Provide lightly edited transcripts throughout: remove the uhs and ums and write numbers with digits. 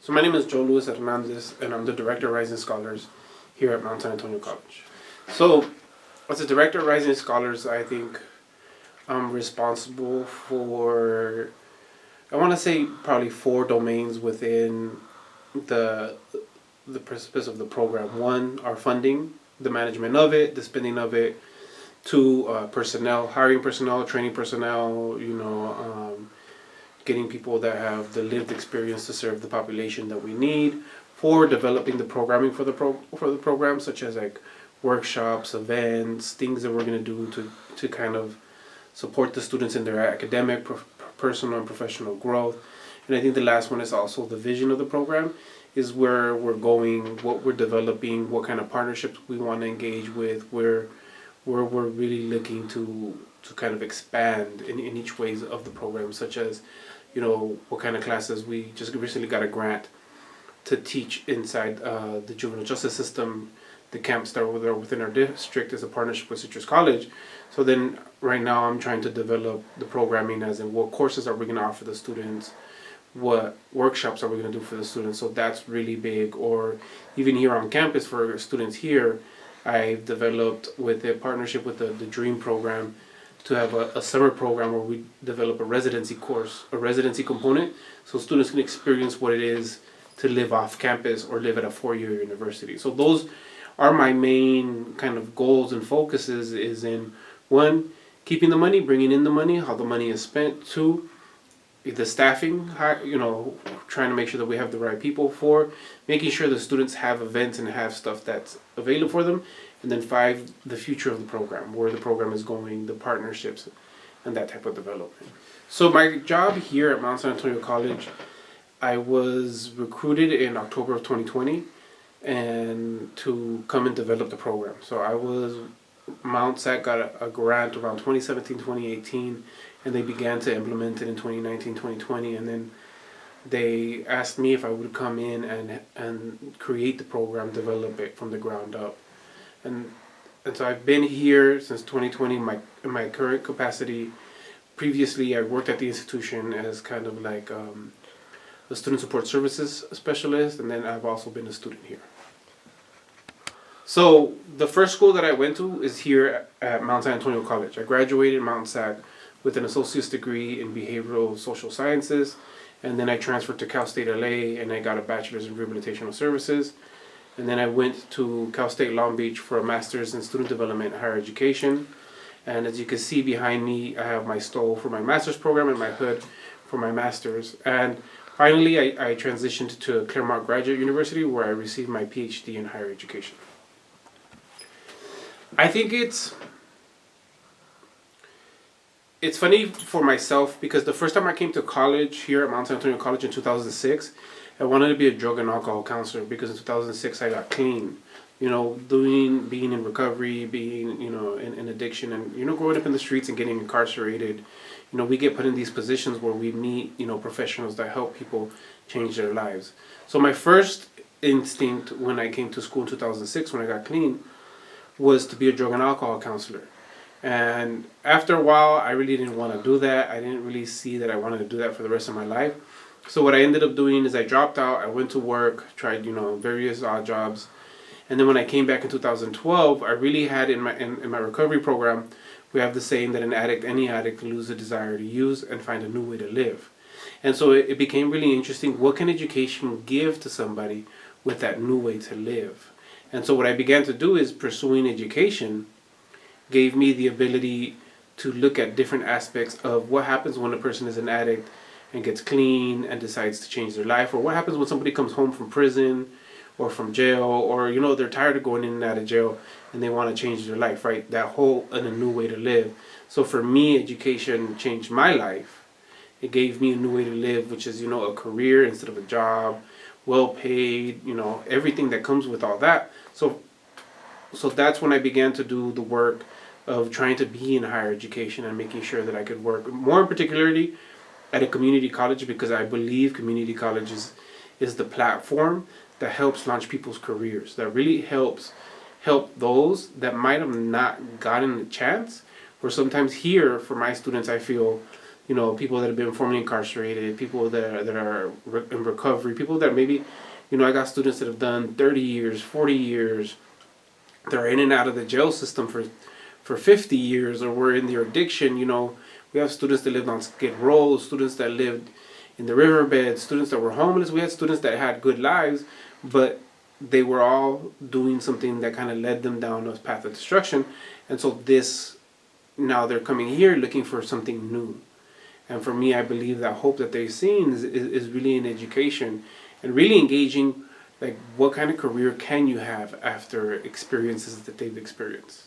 So my name is Joe Louis Hernandez, and I'm the Director of Rising Scholars here at Mount San Antonio College. So, as a Director of Rising Scholars, I think I'm responsible for, I want to say, probably 4 domains within the precipice of the program. 1, our funding, the management of it, the spending of it. 2, personnel, hiring personnel, training personnel, getting people that have the lived experience to serve the population that we need. 4, developing the programming for the program, such as like workshops, events, things that we're going to do to kind of support the students in their academic, personal, and professional growth. And I think the last one is also the vision of the program, is where we're going, what we're developing, what kind of partnerships we want to engage with, where we're really looking to kind of expand in each ways of the program, such as, what kind of classes. We just recently got a grant to teach inside the juvenile justice system. The camps that are within our district is a partnership with Citrus College. So then right now I'm trying to develop the programming, as in what courses are we going to offer the students, what workshops are we going to do for the students. So that's really big. Or even here on campus for students here, I've developed with a partnership with the DREAM program to have a summer program where we develop a residency course, a residency component, so students can experience what it is to live off campus or live at a 4-year university. So those are my main kind of goals and focuses, is in 1, keeping the money, bringing in the money, how the money is spent. 2, the staffing, trying to make sure that we have the right people. 4, making sure the students have events and have stuff that's available for them. And then 5, the future of the program, where the program is going, the partnerships, and that type of development. So my job here at Mount San Antonio College, I was recruited in October of 2020 and to come and develop the program. So Mount SAC got a grant around 2017, 2018, and they began to implement it in 2019, 2020, and then they asked me if I would come in and create the program, develop it from the ground up. And so I've been here since 2020 in my current capacity. Previously, I worked at the institution as kind of like a student support services specialist, and then I've also been a student here. So the first school that I went to is here at Mount San Antonio College. I graduated Mount SAC with an associate's degree in behavioral social sciences, and then I transferred to Cal State LA and I got a bachelor's in rehabilitational services. And then I went to Cal State Long Beach for a master's in student development and higher education. And as you can see behind me, I have my stove for my master's program and my hood for my master's. And finally, I transitioned to Claremont Graduate University, where I received my PhD in higher education. I think it's funny for myself, because the first time I came to college here at Mount San Antonio College in 2006, I wanted to be a drug and alcohol counselor, because in 2006 I got clean. Being in recovery, being, in addiction, and, growing up in the streets and getting incarcerated, we get put in these positions where we meet, professionals that help people change their lives. So my first instinct when I came to school in 2006, when I got clean, was to be a drug and alcohol counselor. And after a while, I really didn't want to do that. I didn't really see that I wanted to do that for the rest of my life. So what I ended up doing is I dropped out, I went to work, tried, various odd jobs. And then when I came back in 2012, I really had in my recovery program, we have the saying that any addict loses the desire to use and find a new way to live. And so it became really interesting. What can education give to somebody with that new way to live? And so what I began to do is pursuing education gave me the ability to look at different aspects of what happens when a person is an addict and gets clean and decides to change their life, or what happens when somebody comes home from prison or from jail, or they're tired of going in and out of jail and they want to change their life, right? That whole and a new way to live. So for me, education changed my life. It gave me a new way to live, which is a career instead of a job, well paid, everything that comes with all that. So that's when I began to do the work of trying to be in higher education and making sure that I could work more particularly at a community college, because I believe community college is the platform that helps launch people's careers, that really help those that might have not gotten a chance. Or sometimes here, for my students, I feel people that have been formerly incarcerated, people that are in recovery, people that maybe, I got students that have done 30 years, 40 years. They're in and out of the jail system for 50 years, or were in their addiction. We have students that lived on Skid Row, students that lived in the riverbed, students that were homeless. We had students that had good lives, but they were all doing something that kind of led them down a path of destruction. And so now they're coming here looking for something new. And for me, I believe that hope that they're seeing is really in education and really engaging, like, what kind of career can you have after experiences that they've experienced.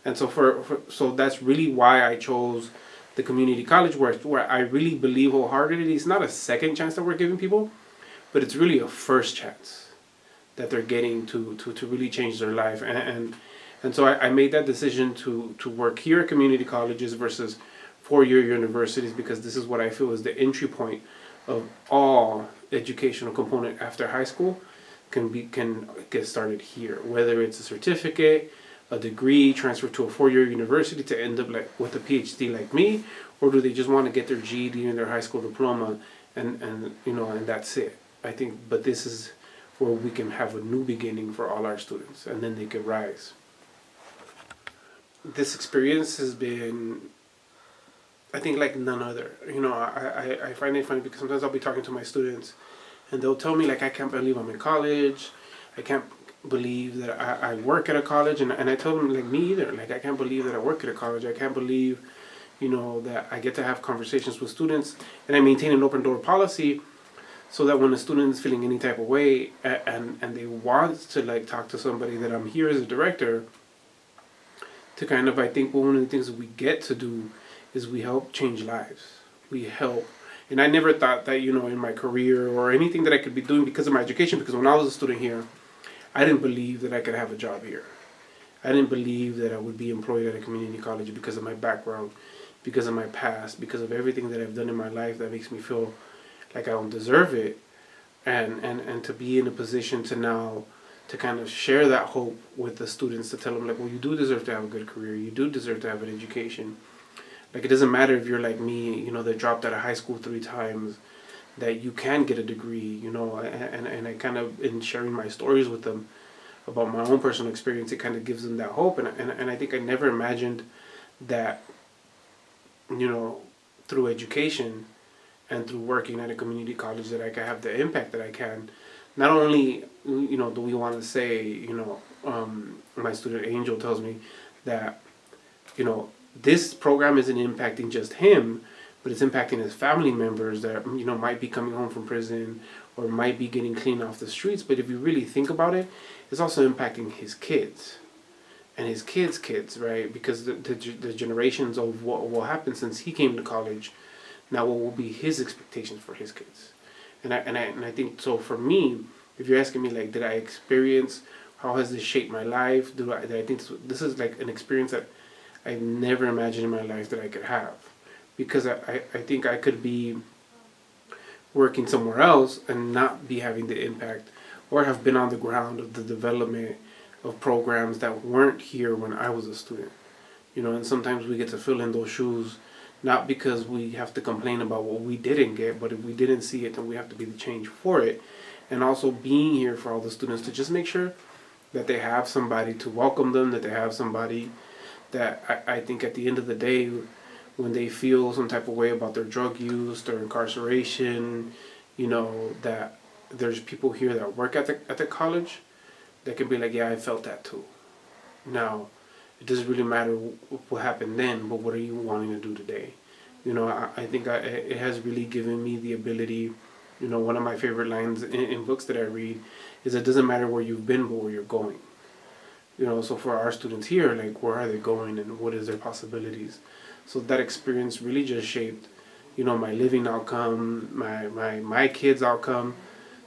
And so so that's really why I chose the community college, where I really believe wholeheartedly it's not a second chance that we're giving people, but it's really a first chance that they're getting to really change their life. And so I made that decision to work here at community colleges versus four-year universities, because this is what I feel is the entry point of all educational component after high school can get started here, whether it's a certificate, a degree, transfer to a four-year university to end up like with a PhD like me, or do they just want to get their GED and their high school diploma and that's it. I think, but this is where we can have a new beginning for all our students, and then they can rise. This experience has been, I think, like none other. I find it funny because sometimes I'll be talking to my students and they'll tell me, like, I can't believe I'm in college. I can't believe that I work at a college. And I tell them, like, me either. Like, I can't believe that I work at a college. I can't believe, that I get to have conversations with students, and I maintain an open door policy so that when a student is feeling any type of way and they want to, like, talk to somebody, that I'm here as a director to kind of, I think one of the things that we get to do is we help change lives. We help. And I never thought that, in my career or anything that I could be doing because of my education, because when I was a student here, I didn't believe that I could have a job here. I didn't believe that I would be employed at a community college because of my background, because of my past, because of everything that I've done in my life that makes me feel like I don't deserve it. And to be in a position to now to kind of share that hope with the students, to tell them, like, well, you do deserve to have a good career. You do deserve to have an education. Like, it doesn't matter if you're like me, that dropped out of high school 3 times, that you can get a degree, and I kind of, in sharing my stories with them about my own personal experience, it kind of gives them that hope. And I think I never imagined that, through education and through working at a community college, that I could have the impact that I can. Not only, do we want to say, my student Angel tells me that, this program isn't impacting just him, but it's impacting his family members that, might be coming home from prison or might be getting clean off the streets. But if you really think about it, it's also impacting his kids and his kids, right? Because the generations of what will happen since he came to college, now what will be his expectations for his kids. And I think, so for me, if you're asking me, like, did I experience, how has this shaped my life? Did I think this is like an experience that I've never imagined in my life that I could have, because I think I could be working somewhere else and not be having the impact, or have been on the ground of the development of programs that weren't here when I was a student. And sometimes we get to fill in those shoes, not because we have to complain about what we didn't get, but if we didn't see it, then we have to be the change for it. And also being here for all the students to just make sure that they have somebody to welcome them, that they have somebody that I think at the end of the day, when they feel some type of way about their drug use, their incarceration, that there's people here that work at the college that can be like, yeah, I felt that too. Now, it doesn't really matter what happened then, but what are you wanting to do today? I think it has really given me the ability. One of my favorite lines in books that I read is, it doesn't matter where you've been, but where you're going. So for our students here, like, where are they going and what is their possibilities? So that experience really just shaped, my living outcome, my kids' outcome,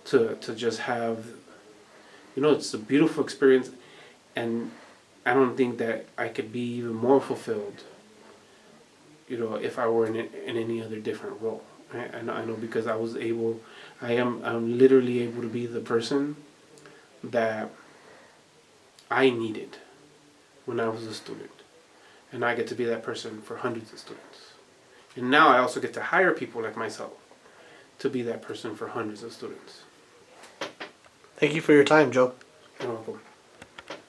to just have, it's a beautiful experience. And I don't think that I could be even more fulfilled, if I were in any other different role. Right? I know because I'm literally able to be the person that I needed when I was a student. And I get to be that person for hundreds of students. And now I also get to hire people like myself to be that person for hundreds of students. Thank you for your time, Joe.